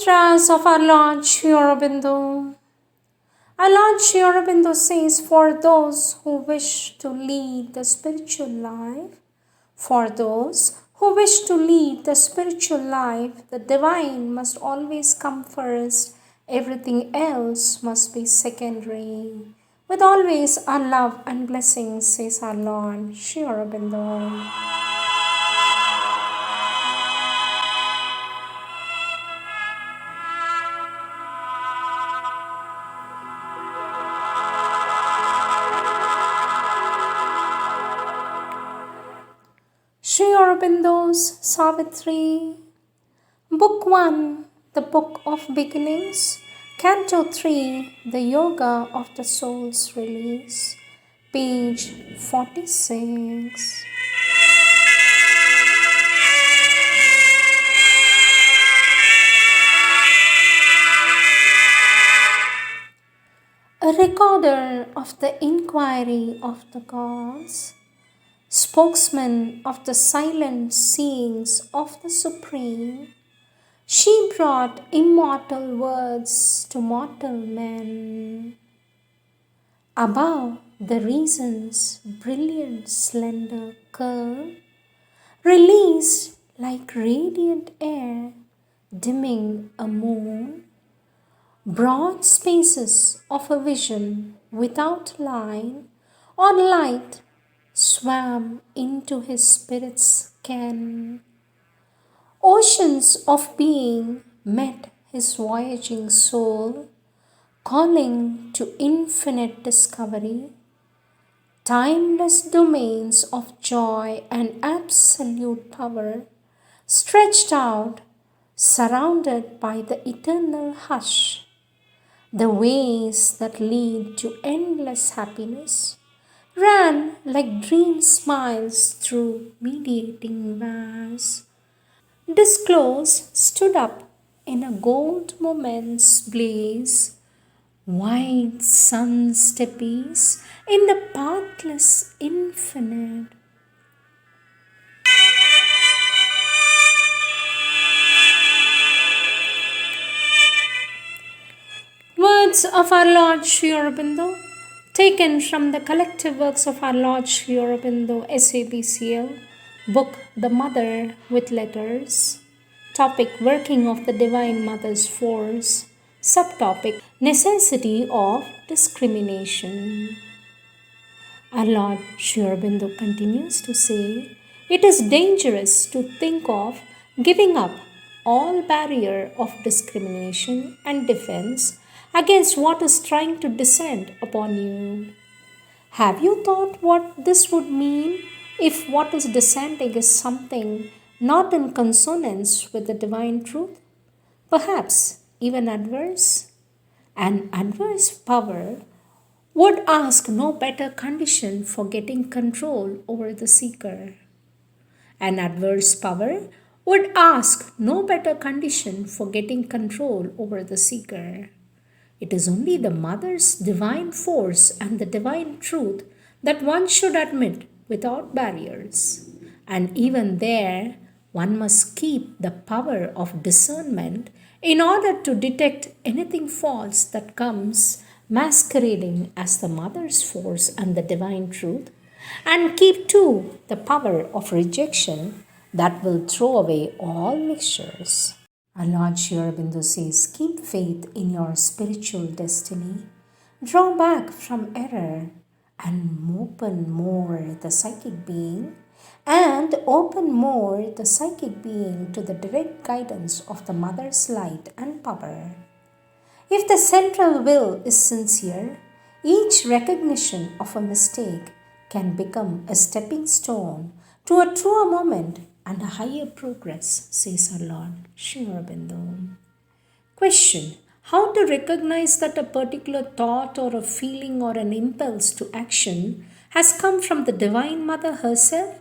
Mantras of our Lord Sri Aurobindo. Our Lord Sri Aurobindo says, for those who wish to lead the spiritual life, the divine must always come first. Everything else must be secondary. With always our love and blessings, says our Lord Sri Aurobindo. Sri Aurobindo's Savitri, Book 1, The Book of Beginnings, Canto 3, The Yoga of the Soul's Release, page 46. A recorder of the inquiry of the gods, spokesman of the silent seeings of the Supreme, she brought immortal words to mortal men. Above the reason's brilliant slender curve, released like radiant air dimming a moon, broad spaces of a vision without line or light swam into his spirit's ken. Oceans of being met his voyaging soul, calling to infinite discovery, timeless domains of joy and absolute power, stretched out, surrounded by the eternal hush, the ways that lead to endless happiness, ran like dream smiles through mediating vase. Disclosed stood up in a gold moment's blaze, white sun steppies in the pathless infinite. Words of our Lord Sri Aurobindo, taken from the collective works of our Lord Sri Aurobindo, SABCL, book The Mother with Letters, topic Working of the Divine Mother's Force, subtopic Necessity of Discrimination. Our Lord Sri Aurobindo continues to say, it is dangerous to think of giving up all barrier of discrimination and defense against what is trying to descend upon you. Have you thought what this would mean if what is descending is something not in consonance with the divine truth? Perhaps even adverse? An adverse power would ask no better condition for getting control over the seeker. An adverse power would ask no better condition for getting control over the seeker. It is only the mother's divine force and the divine truth that one should admit without barriers. And even there, one must keep the power of discernment in order to detect anything false that comes masquerading as the mother's force and the divine truth, and keep too the power of rejection that will throw away all mixtures. Our Lord Sri Aurobindo says, keep faith in your spiritual destiny, draw back from error, and open more the psychic being, to the direct guidance of the Mother's light and power. If the central will is sincere, each recognition of a mistake can become a stepping stone to a truer moment and a higher progress, says our Lord Sri Aurobindo. Question: how to recognize that a particular thought or a feeling or an impulse to action has come from the Divine Mother herself?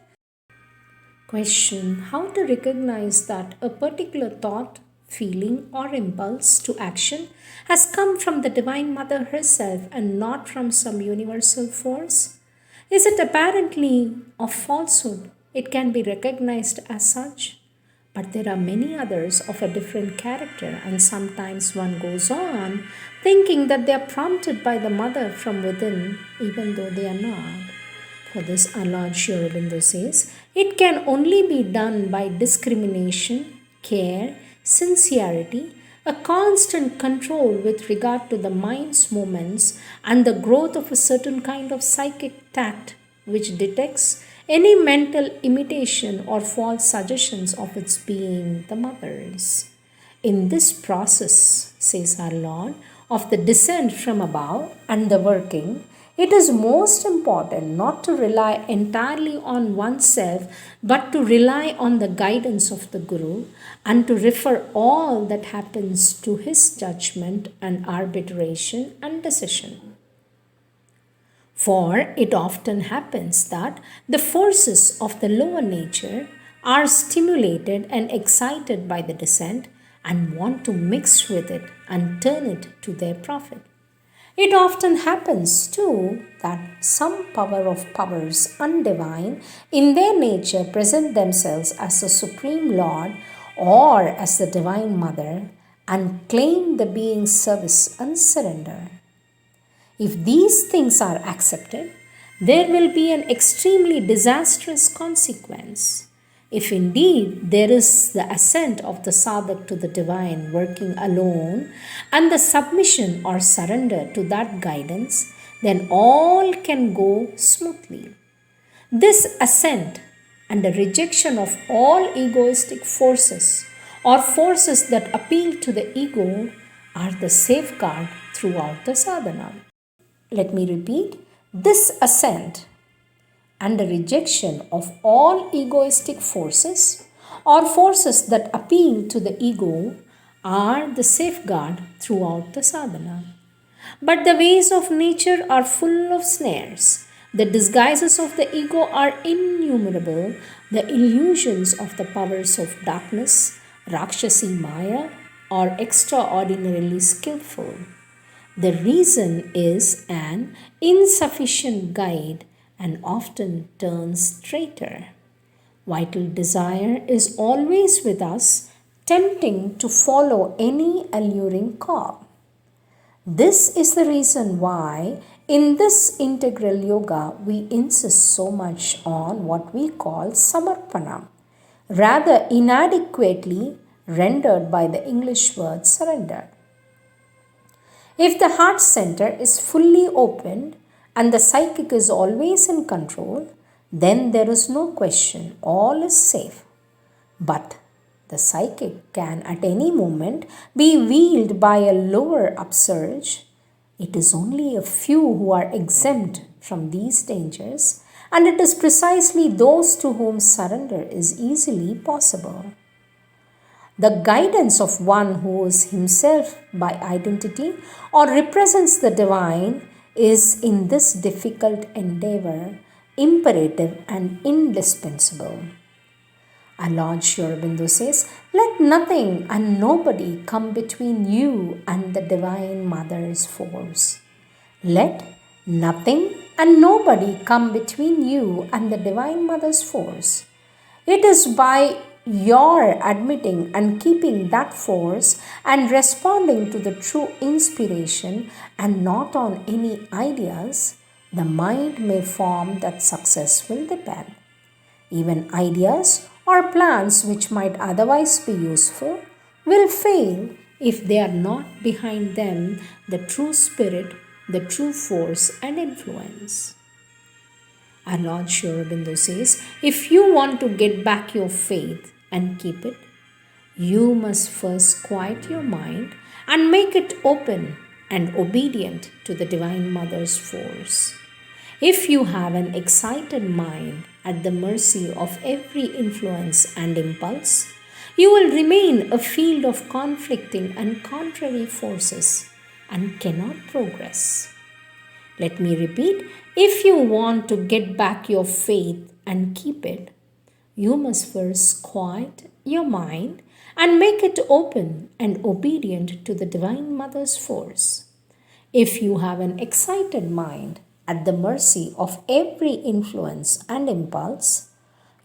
Question: how to recognize that a particular thought, feeling or impulse to action has come from the Divine Mother herself and not from some universal force? Is it apparently of falsehood? It can be recognized as such. But there are many others of a different character, and sometimes one goes on thinking that they are prompted by the mother from within, even though they are not. For this, our Lord Sri Aurobindo says, it can only be done by discrimination, care, sincerity, a constant control with regard to the mind's movements, and the growth of a certain kind of psychic tact which detects any mental imitation or false suggestions of its being the mother's. In this process, says our Lord, of the descent from above and the working, it is most important not to rely entirely on oneself but to rely on the guidance of the Guru and to refer all that happens to his judgment and arbitration and decision. For it often happens that the forces of the lower nature are stimulated and excited by the descent and want to mix with it and turn it to their profit. It often happens too that some power of powers undivine in their nature present themselves as the Supreme Lord or as the Divine Mother and claim the being's service and surrender. If these things are accepted, there will be an extremely disastrous consequence. If indeed there is the assent of the sadhak to the divine working alone and the submission or surrender to that guidance, then all can go smoothly. This assent and the rejection of all egoistic forces or forces that appeal to the ego are the safeguard throughout the sadhana. Let me repeat, this assent and the rejection of all egoistic forces or forces that appeal to the ego are the safeguard throughout the sadhana. But the ways of nature are full of snares. The disguises of the ego are innumerable. The illusions of the powers of darkness, Rakshasi Maya, are extraordinarily skillful. The reason is an insufficient guide and often turns traitor. Vital desire is always with us, tempting to follow any alluring call. This is the reason why in this integral yoga we insist so much on what we call samarpana, rather inadequately rendered by the English word surrender. If the heart center is fully opened and the psychic is always in control, then there is no question, all is safe. But the psychic can at any moment be wheeled by a lower upsurge. It is only a few who are exempt from these dangers, and it is precisely those to whom surrender is easily possible. The guidance of one who is himself by identity or represents the divine is in this difficult endeavor imperative and indispensable. Our Lord Sri Aurobindo says, let nothing and nobody come between you and the Divine Mother's force. Let nothing and nobody come between you and the Divine Mother's force. It is by your admitting and keeping that force and responding to the true inspiration and not on any ideas, the mind may form that success will depend. Even ideas or plans which might otherwise be useful will fail if they are not behind them the true spirit, the true force and influence. Our Lord Sri Aurobindo says, if you want to get back your faith and keep it, you must first quiet your mind and make it open and obedient to the Divine Mother's force. If you have an excited mind at the mercy of every influence and impulse, you will remain a field of conflicting and contrary forces and cannot progress. Let me repeat, if you want to get back your faith and keep it, you must first quiet your mind and make it open and obedient to the Divine Mother's force. If you have an excited mind at the mercy of every influence and impulse,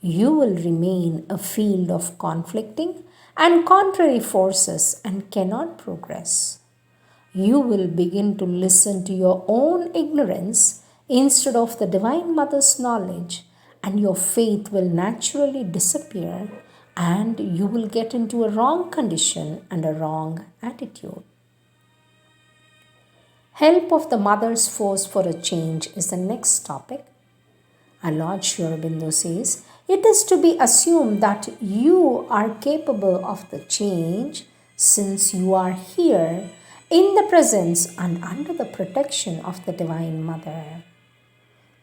You will remain a field of conflicting and contrary forces and cannot progress. You will begin to listen to your own ignorance instead of the Divine Mother's knowledge, and your faith will naturally disappear, and you will get into a wrong condition and a wrong attitude. Help of the mother's force for a change is the next topic. Our Lord Sri Aurobindo says, it is to be assumed that you are capable of the change since you are here in the presence and under the protection of the Divine Mother.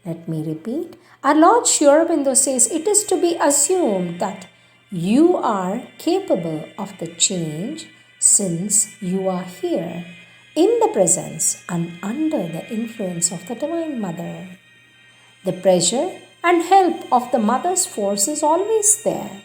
Let me repeat. Our Lord Sri Aurobindo says, it is to be assumed that you are capable of the change since you are here in the presence and under the influence of the Divine Mother. The pressure and help of the Mother's force is always there.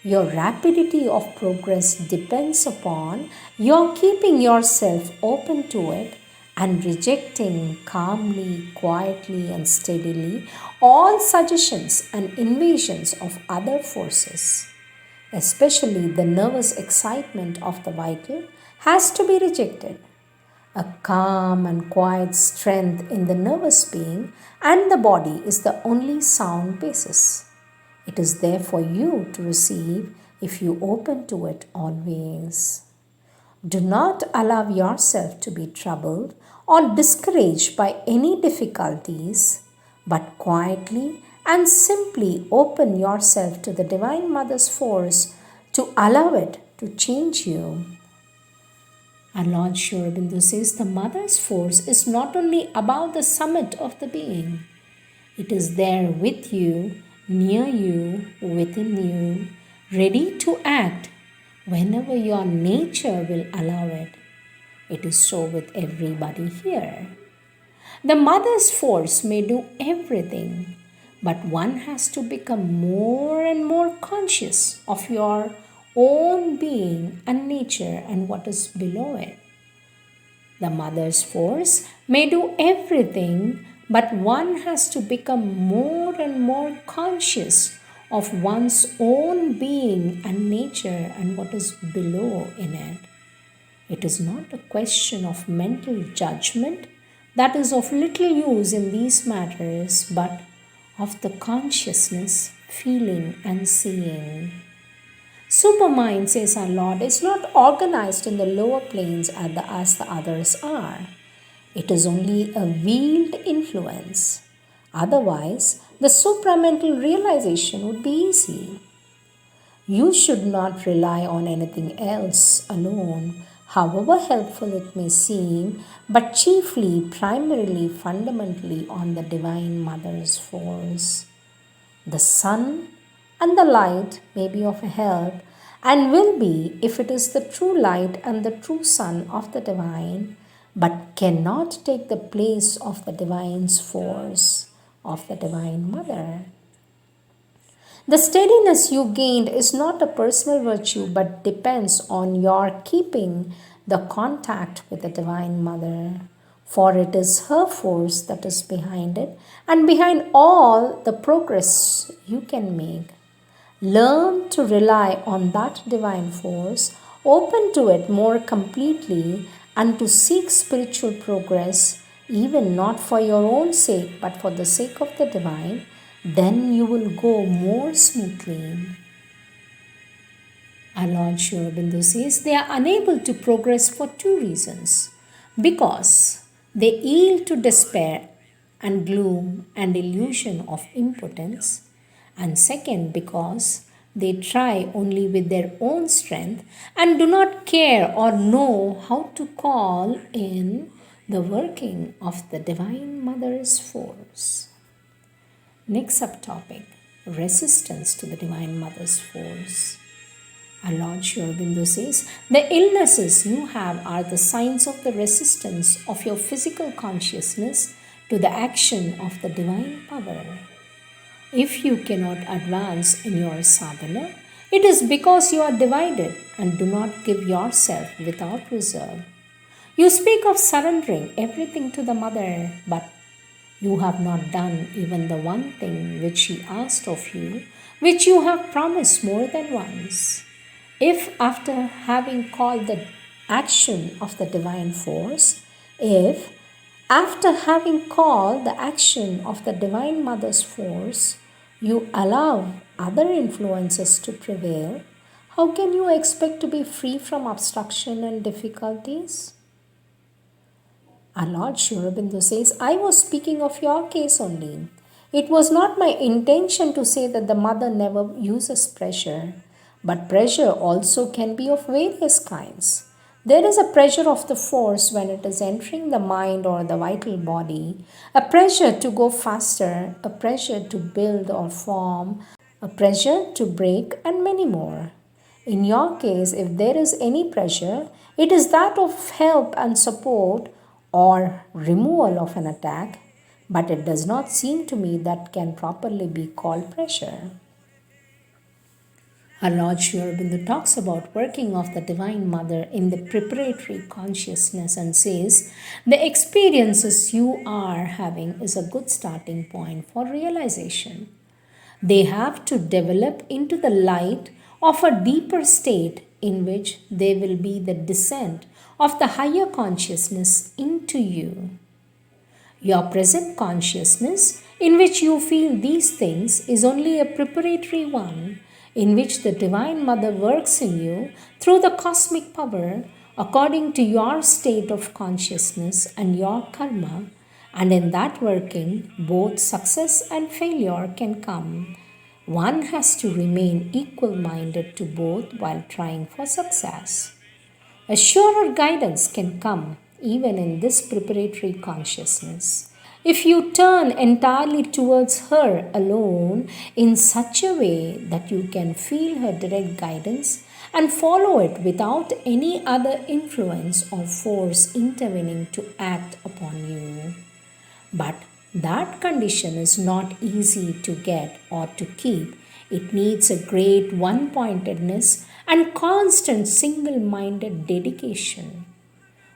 Your rapidity of progress depends upon your keeping yourself open to it and rejecting calmly, quietly, and steadily all suggestions and invasions of other forces. Especially the nervous excitement of the vital has to be rejected. A calm and quiet strength in the nervous being and the body is the only sound basis. It is there for you to receive if you open to it always. Do not allow yourself to be troubled or discouraged by any difficulties, but quietly and simply open yourself to the Divine Mother's force to allow it to change you. Our Lord Sri Aurobindo says the Mother's force is not only above the summit of the being, it is there with you, near you, within you, ready to act whenever your nature will allow it. It is so with everybody here. The Mother's force may do everything, but one has to become more and more conscious of your own being and nature and what is below it. The Mother's force may do everything, but one has to become more and more conscious of one's own being and nature and what is below in it. It is not a question of mental judgment that is of little use in these matters, but of the consciousness, feeling, and seeing. Supermind, says our Lord, is not organized in the lower planes as the others are. It is only a veiled influence. Otherwise, the supramental realization would be easy. You should not rely on anything else alone, however helpful it may seem, but chiefly, primarily, fundamentally on the Divine Mother's force. The sun and the light may be of help and will be if it is the true light and the true sun of the Divine, but cannot take the place of the Divine's force, of the Divine Mother. The steadiness you gained is not a personal virtue but depends on your keeping the contact with the Divine Mother, for it is her force that is behind it and behind all the progress you can make. Learn to rely on that divine force, open to it more completely, and to seek spiritual progress, even not for your own sake, but for the sake of the divine. Then you will go more smoothly. Our Lord Sri Aurobindo says they are unable to progress for two reasons. Because they yield to despair and gloom and illusion of impotence, and second, because they try only with their own strength and do not care or know how to call in the working of the Divine Mother's force. Next subtopic, resistance to the Divine Mother's force. Our Lord Sri Aurobindo says, the illnesses you have are the signs of the resistance of your physical consciousness to the action of the divine power. If you cannot advance in your sadhana, it is because you are divided and do not give yourself without reserve. You speak of surrendering everything to the Mother, but You have not done even the one thing which she asked of you, which you have promised more than once. If after having called the action of the divine force, if after having called the action of the divine mother's force, you allow other influences to prevail, how can you expect to be free from obstruction and difficulties? Our Lord Sri Aurobindo says, I was speaking of your case only. It was not my intention to say that the mother never uses pressure, but pressure also can be of various kinds. There is a pressure of the force when it is entering the mind or the vital body, a pressure to go faster, a pressure to build or form, a pressure to break, and many more. In your case, if there is any pressure, it is that of help and support or removal of an attack, but it does not seem to me that can properly be called pressure. Our Lord Sri Aurobindo talks about working of the Divine Mother in the preparatory consciousness and says, the experiences you are having is a good starting point for realization. They have to develop into the light of a deeper state in which there will be the descent of the higher consciousness into you. Your present consciousness, in which you feel these things, is only a preparatory one, in which the Divine Mother works in you through the cosmic power according to your state of consciousness and your karma, and in that working, both success and failure can come. One has to remain equal minded to both while trying for success. A surer guidance can come even in this preparatory consciousness. If you turn entirely towards her alone in such a way that you can feel her direct guidance and follow it without any other influence or force intervening to act upon you. But that condition is not easy to get or to keep. It needs a great one pointedness and constant single minded dedication.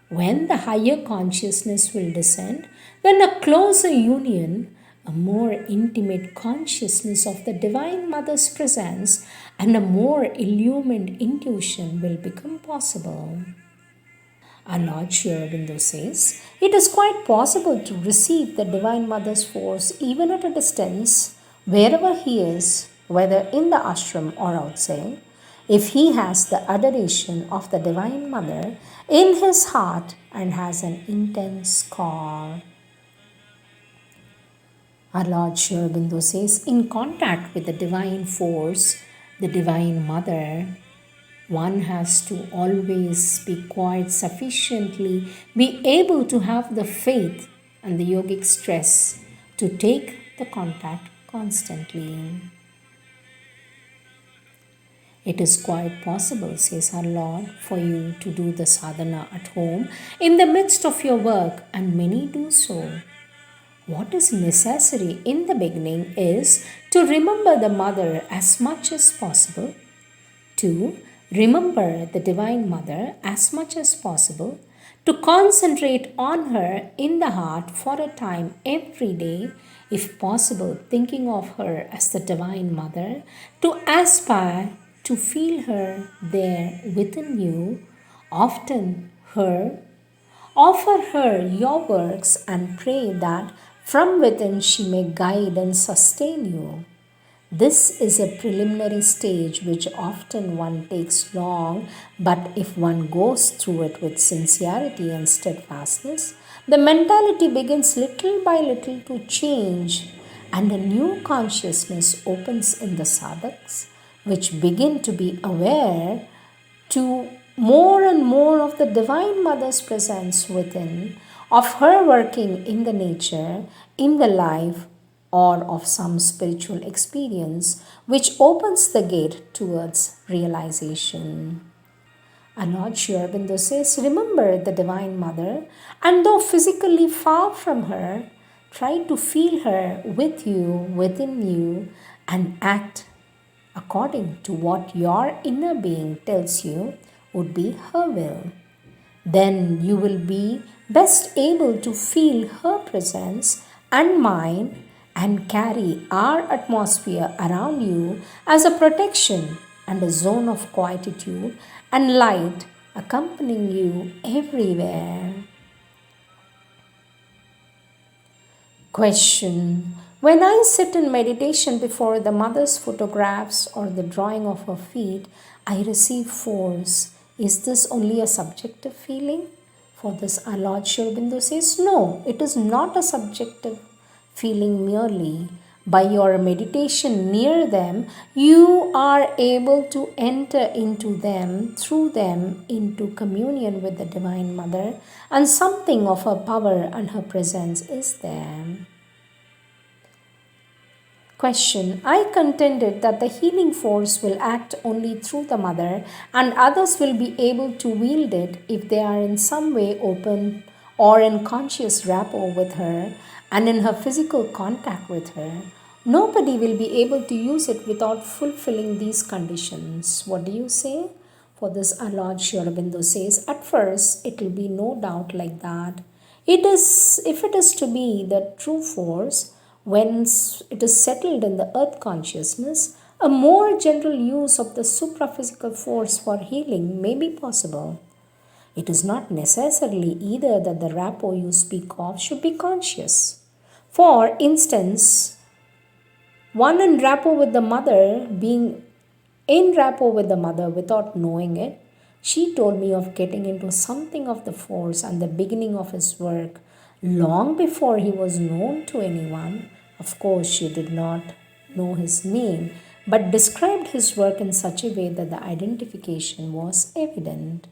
When the higher consciousness will descend, then a closer union, a more intimate consciousness of the Divine Mother's presence, and a more illumined intuition will become possible. Our Lord Sri Aurobindo says, it is quite possible to receive the Divine Mother's force even at a distance, wherever he is, whether in the ashram or outside, if he has the adoration of the Divine Mother in his heart and has an intense call. Our Lord Sri Aurobindo says, in contact with the Divine Force, the Divine Mother, one has to always be quite sufficiently be able to have the faith and the yogic stress to take the contact constantly. It is quite possible, says our Lord, for you to do the sadhana at home in the midst of your work, and many do so. What is necessary in the beginning is to remember the Mother as much as possible, to remember the Divine Mother as much as possible, to concentrate on her in the heart for a time every day, if possible, thinking of her as the Divine Mother, to aspire to feel her there within you, often her, offer her your works and pray that from within she may guide and sustain you. This is a preliminary stage which often one takes long, but if one goes through it with sincerity and steadfastness, the mentality begins little by little to change, and a new consciousness opens in the sadhaks, which begin to be aware to more and more of the Divine Mother's presence within, of her working in the nature, in the life, or of some spiritual experience which opens the gate towards realization. Our Lord Sri Aurobindo says, remember the Divine Mother, and though physically far from her, try to feel her with you, within you, and act according to what your inner being tells you would be her will. Then you will be best able to feel her presence and mine and carry our atmosphere around you as a protection and a zone of quietude and light accompanying you everywhere. Question. When I sit in meditation before the mother's photographs or the drawing of her feet, I receive force. Is this only a subjective feeling? For this, our Lord Sri Aurobindo says, no, it is not a subjective feeling merely. By your meditation near them, you are able to enter into them, through them, into communion with the Divine Mother, and something of her power and her presence is there. Question. I contended that the healing force will act only through the mother and others will be able to wield it if they are in some way open or in conscious rapport with her and in her physical contact with her. Nobody will be able to use it without fulfilling these conditions. What do you say? For this, our Lord Sri Aurobindo says, at first it will be no doubt like that. If it is to be the true force, when it is settled in the earth consciousness, a more general use of the supraphysical force for healing may be possible. It is not necessarily either that the rapport you speak of should be conscious. For instance, one in rapport with the mother, being in rapport with the mother without knowing it, she told me of getting into something of the force and the beginning of his work long before he was known to anyone. Of course, she did not know his name, but described his work in such a way that the identification was evident.